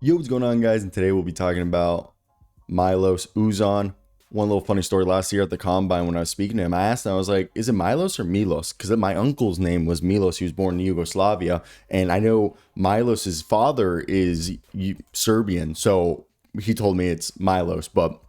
Yo, what's going on, guys? And today we'll be talking about Milos Uzan. One little funny story: last year at the combine, when I was speaking to him, I asked him, I was like, is it Milos or Milos? Because my uncle's name was Milos. He was born in Yugoslavia. And I know Milos's father is Serbian. So he told me it's Milos, but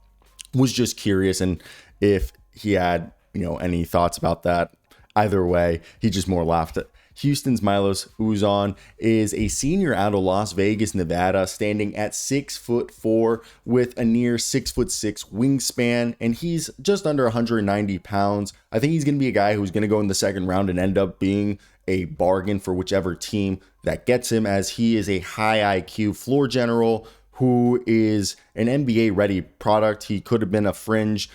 was just curious. And if he had, any thoughts about that. Either way, he just more laughed at Houston's Milos Uzan is a senior out of Las Vegas, Nevada, standing at 6'4" with a near 6'6" wingspan, and he's just under 190 pounds. I think he's going to be a guy who's going to go in the second round and end up being a bargain for whichever team that gets him, as he is a high IQ floor general who is an NBA ready product. He could have been a fringe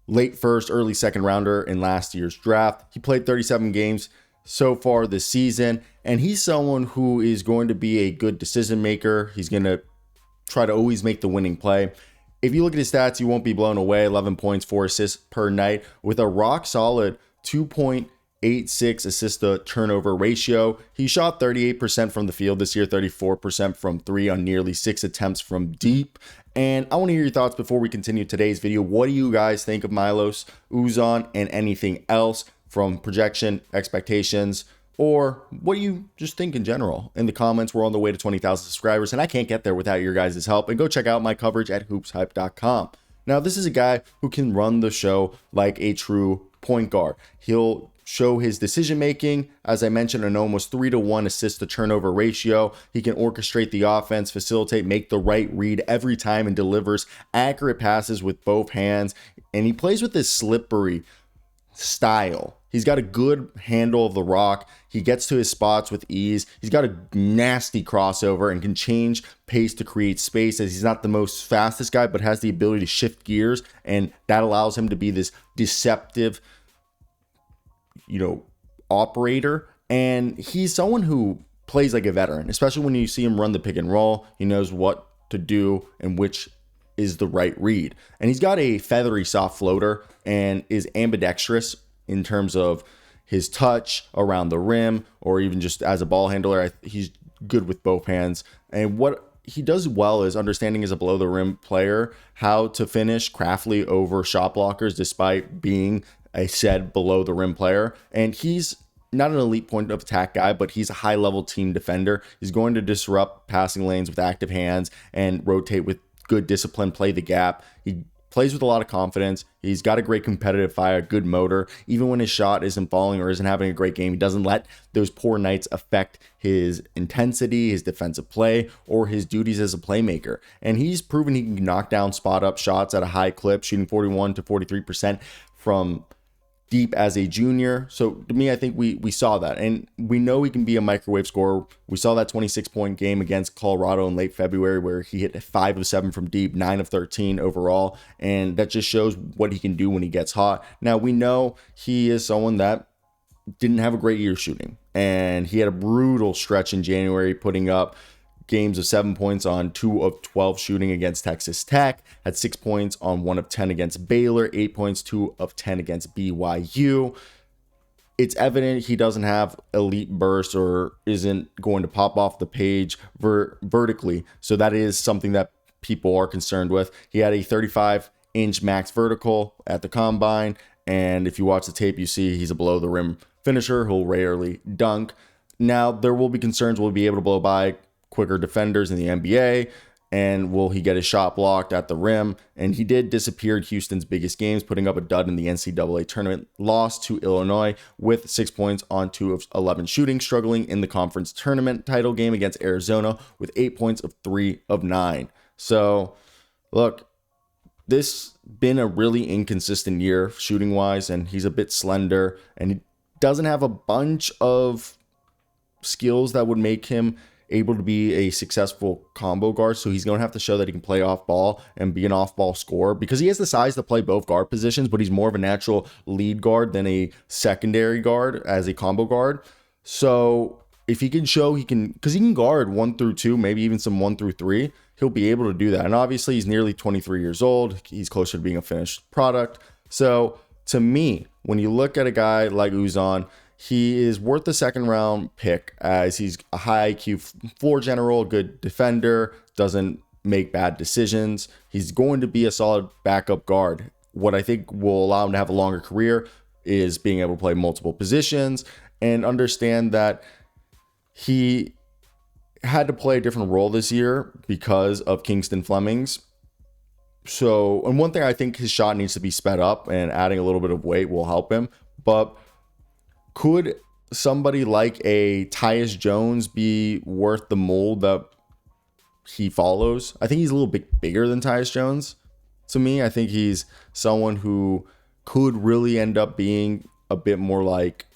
late first, early second rounder in last year's draft. He played 37 games so far this season, and he's someone who is going to be a good decision maker. He's going to try to always make the winning play. If you look at his stats, you won't be blown away. 11 points, 4 assists per night with a rock solid 2.86 assist to turnover ratio. He shot 38% from the field this year, 34% from three on nearly 6 attempts from deep. And I want to hear your thoughts before we continue today's video. What do you guys think of Milos Uzan and anything else from projection, expectations, or what do you just think in general? In the comments, we're on the way to 20,000 subscribers, and I can't get there without your guys' help. And go check out my coverage at HoopsHype.com. Now, this is a guy who can run the show like a true point guard. He'll show his decision making, as I mentioned, an almost 3-to-1 assist to turnover ratio. He can orchestrate the offense, facilitate, make the right read every time, and delivers accurate passes with both hands. And he plays with this slippery style. He's got a good handle of the rock. He gets to his spots with ease. He's got a nasty crossover and can change pace to create space, as he's not the most fastest guy, but has the ability to shift gears, and that allows him to be this deceptive operator. And he's someone who plays like a veteran, especially when you see him run the pick and roll. He knows what to do and which is the right read. And he's got a feathery soft floater and is ambidextrous in terms of his touch around the rim, or even just as a ball handler. He's good with both hands. And what he does well is understanding, as a below the rim player, how to finish craftily over shot blockers despite being a said below the rim player. And he's not an elite point of attack guy, but he's a high level team defender. He's going to disrupt passing lanes with active hands and rotate with good discipline, play the gap. He plays with a lot of confidence. He's got a great competitive fire, good motor. Even when his shot isn't falling or isn't having a great game, he doesn't let those poor nights affect his intensity, his defensive play, or his duties as a playmaker. And he's proven he can knock down spot up shots at a high clip, shooting 41 to 43% from deep as a junior. So to me, I think we saw that, and we know he can be a microwave scorer. We saw that 26-point game against Colorado in late February where he hit 5 of 7 from deep, 9 of 13 overall, and that just shows what he can do when he gets hot. Now, we know he is someone that didn't have a great year shooting, and he had a brutal stretch in January, putting up games of 7 points on 2 of 12 shooting against Texas Tech, had 6 points on 1 of 10 against Baylor, 8 points, 2 of 10 against BYU. It's evident he doesn't have elite burst or isn't going to pop off the page vertically. So that is something that people are concerned with. He had a 35-inch max vertical at the combine, and if you watch the tape, you see he's a below the rim finisher who'll rarely dunk. Now, there will be concerns. Will he be able to blow by quicker defenders in the NBA, and will he get his shot blocked at the rim? And he did disappear in Houston's biggest games, putting up a dud in the NCAA tournament, lost to Illinois with 6 points on 2 of 11 shooting, struggling in the conference tournament title game against Arizona with 8 points of 3 of 9. So look, this been a really inconsistent year shooting wise, and he's a bit slender, and he doesn't have a bunch of skills that would make him able to be a successful combo guard. So he's going to have to show that he can play off ball and be an off ball scorer, because he has the size to play both guard positions, but he's more of a natural lead guard than a secondary guard as a combo guard. So if he can show he can, because he can guard 1 through 2, maybe even some 1 through 3, he'll be able to do that. And obviously he's nearly 23 years old. He's closer to being a finished product. So to me, when you look at a guy like Uzan, he is worth the second round pick as he's a high IQ floor general, good defender, doesn't make bad decisions. He's going to be a solid backup guard. What I think will allow him to have a longer career is being able to play multiple positions and understand that he had to play a different role this year because of Kingston Fleming's. So, and one thing, I think his shot needs to be sped up, and adding a little bit of weight will help him. But could somebody like a Tyus Jones be worth the mold that he follows? I think he's a little bit bigger than Tyus Jones. To me, I think he's someone who could really end up being a bit more like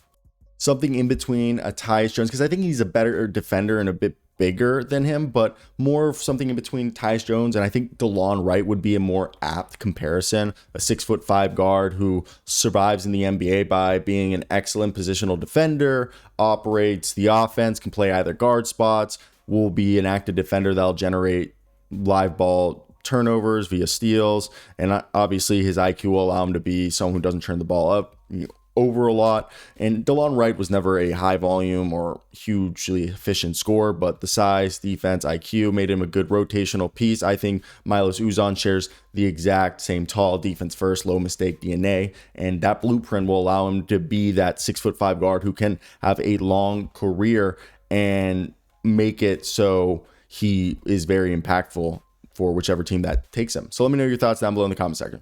something in between a Tyus Jones, because I think he's a better defender and a bit bigger than him, but more of something in between Tyus Jones. And I think Delon Wright would be a more apt comparison, a 6'5" guard who survives in the NBA by being an excellent positional defender, operates the offense, can play either guard spots, will be an active defender that'll generate live ball turnovers via steals, and obviously his IQ will allow him to be someone who doesn't turn the ball up over a lot. And Delon Wright was never a high volume or hugely efficient scorer, but the size, defense, IQ made him a good rotational piece. I think Milos Uzan shares the exact same tall, defense first, low mistake DNA, and that blueprint will allow him to be that 6'5" guard who can have a long career and make it so he is very impactful for whichever team that takes him. So let me know your thoughts down below in the comment section.